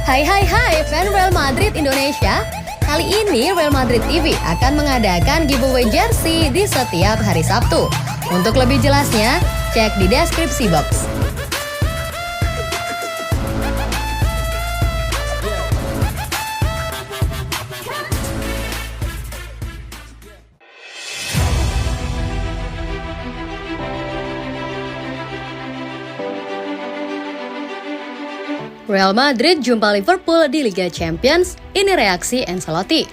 Hai fan Real Madrid Indonesia. Kali ini Real Madrid TV akan mengadakan giveaway jersey di setiap hari Sabtu. Untuk lebih jelasnya, cek di deskripsi box. Real Madrid jumpa Liverpool di Liga Champions, ini reaksi Ancelotti.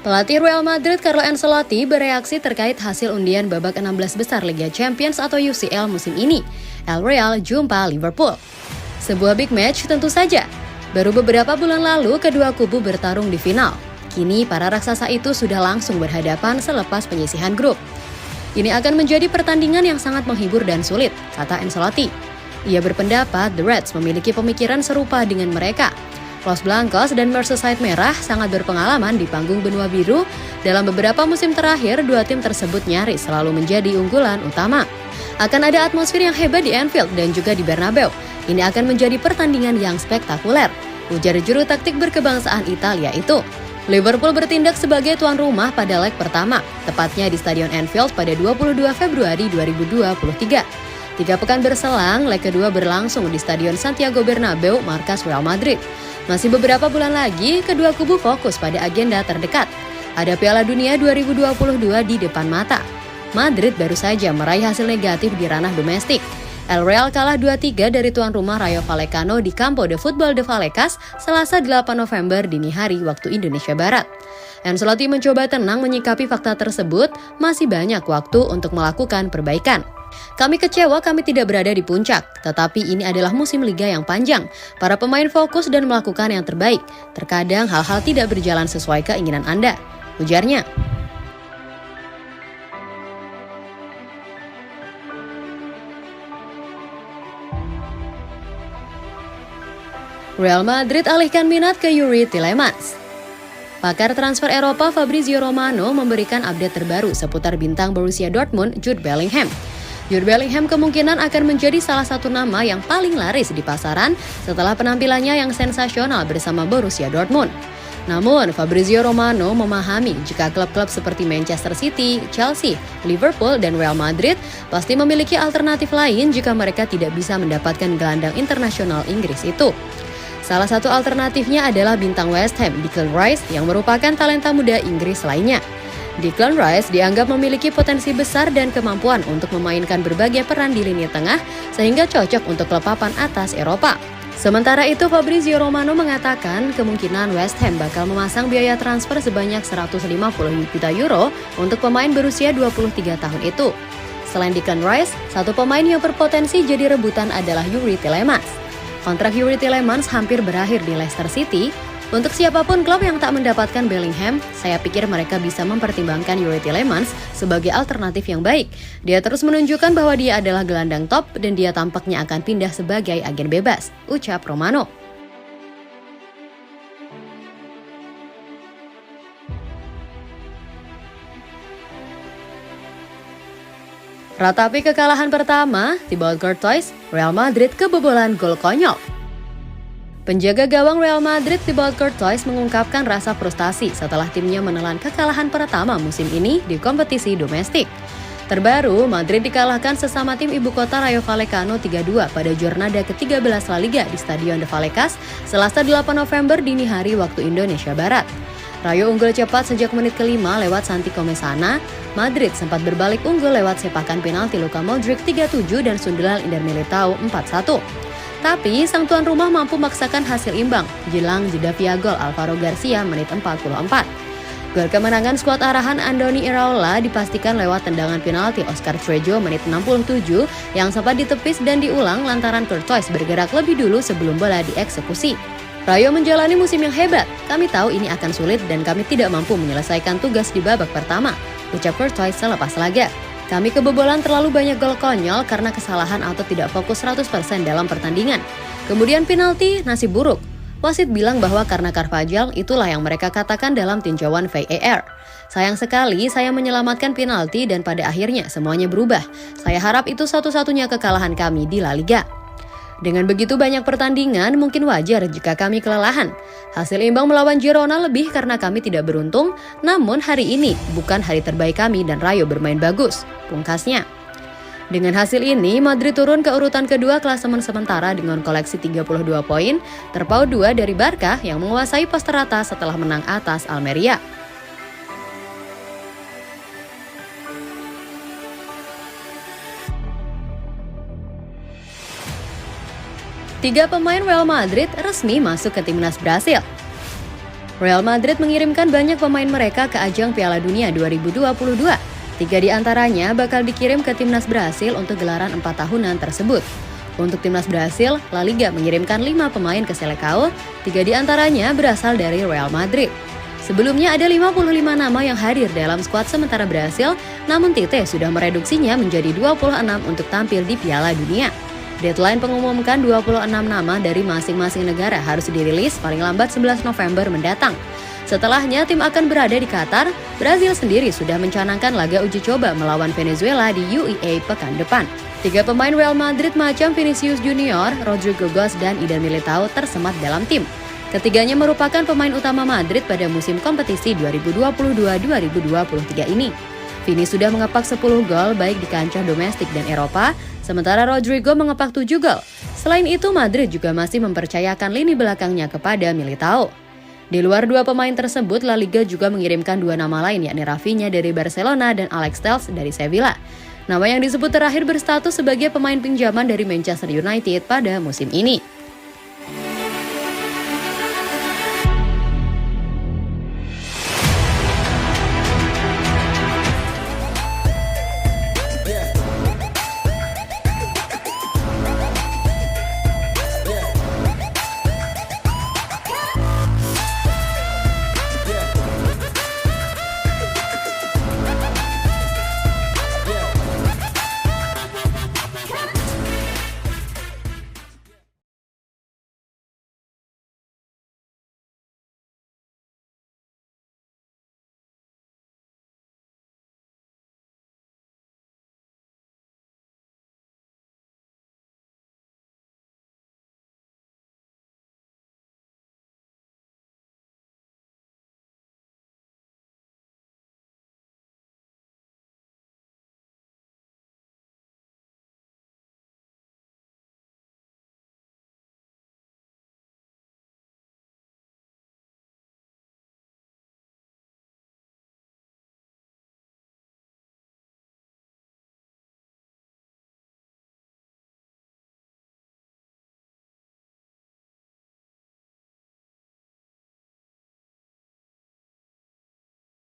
Pelatih Real Madrid Carlo Ancelotti bereaksi terkait hasil undian babak 16 besar Liga Champions atau UCL musim ini. El Real jumpa Liverpool. Sebuah big match tentu saja. Baru beberapa bulan lalu kedua kubu bertarung di final. Kini para raksasa itu sudah langsung berhadapan selepas penyisihan grup. Ini akan menjadi pertandingan yang sangat menghibur dan sulit, kata Ancelotti. Ia berpendapat The Reds memiliki pemikiran serupa dengan mereka. Los Blancos dan Merseyside Merah sangat berpengalaman di panggung benua biru. Dalam beberapa musim terakhir, dua tim tersebut nyaris selalu menjadi unggulan utama. Akan ada atmosfer yang hebat di Anfield dan juga di Bernabeu. Ini akan menjadi pertandingan yang spektakuler, ujar juru taktik berkebangsaan Italia itu. Liverpool bertindak sebagai tuan rumah pada leg pertama, tepatnya di Stadion Anfield pada 22 Februari 2023. 3 pekan berselang, leg kedua berlangsung di Stadion Santiago Bernabeu, markas Real Madrid. Masih beberapa bulan lagi, kedua kubu fokus pada agenda terdekat. Ada Piala Dunia 2022 di depan mata. Madrid baru saja meraih hasil negatif di ranah domestik. El Real kalah 2-3 dari tuan rumah Rayo Vallecano di Campo de Futbol de Vallecas, Selasa 8 November dini hari waktu Indonesia Barat. Ancelotti mencoba tenang menyikapi fakta tersebut, masih banyak waktu untuk melakukan perbaikan. Kami kecewa kami tidak berada di puncak, tetapi ini adalah musim liga yang panjang. Para pemain fokus dan melakukan yang terbaik. Terkadang hal-hal tidak berjalan sesuai keinginan Anda, ujarnya. Real Madrid alihkan minat ke Yuri Tielemans. Pakar transfer Eropa Fabrizio Romano memberikan update terbaru seputar bintang Borussia Dortmund Jude Bellingham. Jude Bellingham kemungkinan akan menjadi salah satu nama yang paling laris di pasaran setelah penampilannya yang sensasional bersama Borussia Dortmund. Namun, Fabrizio Romano memahami jika klub-klub seperti Manchester City, Chelsea, Liverpool, dan Real Madrid pasti memiliki alternatif lain jika mereka tidak bisa mendapatkan gelandang internasional Inggris itu. Salah satu alternatifnya adalah bintang West Ham, Declan Rice, yang merupakan talenta muda Inggris lainnya. Declan Rice dianggap memiliki potensi besar dan kemampuan untuk memainkan berbagai peran di lini tengah sehingga cocok untuk klub papan atas Eropa. Sementara itu, Fabrizio Romano mengatakan kemungkinan West Ham bakal memasang biaya transfer sebanyak 150 juta euro untuk pemain berusia 23 tahun itu. Selain Declan Rice, satu pemain yang berpotensi jadi rebutan adalah Yuri Tielemans. Kontrak Yuri Tielemans hampir berakhir di Leicester City. Untuk siapapun klub yang tak mendapatkan Bellingham, saya pikir mereka bisa mempertimbangkan Yuri Tielemans sebagai alternatif yang baik. Dia terus menunjukkan bahwa dia adalah gelandang top dan dia tampaknya akan pindah sebagai agen bebas, ucap Romano. Ratapi kekalahan pertama, Thibaut Courtois, Real Madrid kebobolan gol konyol. Penjaga gawang Real Madrid Thibaut Courtois mengungkapkan rasa frustasi setelah timnya menelan kekalahan pertama musim ini di kompetisi domestik. Terbaru, Madrid dikalahkan sesama tim ibu kota Rayo Vallecano 3-2 pada Jornada ke-13 La Liga di Stadion de Vallecas, Selasa 8 November dini hari waktu Indonesia Barat. Rayo unggul cepat sejak menit ke-5 lewat Santi Comesana. Madrid sempat berbalik unggul lewat sepakan penalti Luka Modric 3-7 dan sundulan Eder Militao 4-1. Tapi, sang tuan rumah mampu memaksakan hasil imbang, jelang jeda via gol Alvaro Garcia menit 44. Gol kemenangan skuad arahan Andoni Iraola dipastikan lewat tendangan penalti Oscar Trejo menit 67 yang sempat ditepis dan diulang lantaran Courtois bergerak lebih dulu sebelum bola dieksekusi. Rayo menjalani musim yang hebat, kami tahu ini akan sulit dan kami tidak mampu menyelesaikan tugas di babak pertama, ucap Courtois selepas laga. Kami kebobolan terlalu banyak gol konyol karena kesalahan atau tidak fokus 100% dalam pertandingan. Kemudian penalti, nasib buruk. Wasit bilang bahwa karena Carvajal, itulah yang mereka katakan dalam tinjauan VAR. Sayang sekali saya menyelamatkan penalti dan pada akhirnya semuanya berubah. Saya harap itu satu-satunya kekalahan kami di La Liga. Dengan begitu banyak pertandingan, mungkin wajar jika kami kelelahan. Hasil imbang melawan Girona lebih karena kami tidak beruntung, namun hari ini bukan hari terbaik kami dan Rayo bermain bagus, pungkasnya. Dengan hasil ini, Madrid turun ke urutan kedua klasemen sementara dengan koleksi 32 poin, terpaut 2 dari Barca yang menguasai pos teratas setelah menang atas Almeria. Tiga pemain Real Madrid resmi masuk ke timnas Brasil. Real Madrid mengirimkan banyak pemain mereka ke ajang Piala Dunia 2022. 3 di antaranya bakal dikirim ke timnas Brasil untuk gelaran 4 tahunan tersebut. Untuk timnas Brasil, La Liga mengirimkan 5 pemain ke Seleção, 3 di antaranya berasal dari Real Madrid. Sebelumnya ada 55 nama yang hadir dalam skuad sementara Brasil, namun Tite sudah mereduksinya menjadi 26 untuk tampil di Piala Dunia. Deadline pengumumkan 26 nama dari masing-masing negara harus dirilis paling lambat 11 November mendatang. Setelahnya tim akan berada di Qatar. Brazil sendiri sudah mencanangkan laga uji coba melawan Venezuela di UEA pekan depan. 3 pemain Real Madrid macam Vinicius Junior, Rodrygo Goes, dan Eder Militao tersemat dalam tim. Ketiganya merupakan pemain utama Madrid pada musim kompetisi 2022-2023 ini. Vini sudah mengepak 10 gol baik di kancah domestik dan Eropa, sementara Rodrygo mengepak 7 gol. Selain itu, Madrid juga masih mempercayakan lini belakangnya kepada Militao. Di luar 2 pemain tersebut, La Liga juga mengirimkan 2 nama lain, yakni Rafinha dari Barcelona dan Alex Telles dari Sevilla. Nama yang disebut terakhir berstatus sebagai pemain pinjaman dari Manchester United pada musim ini.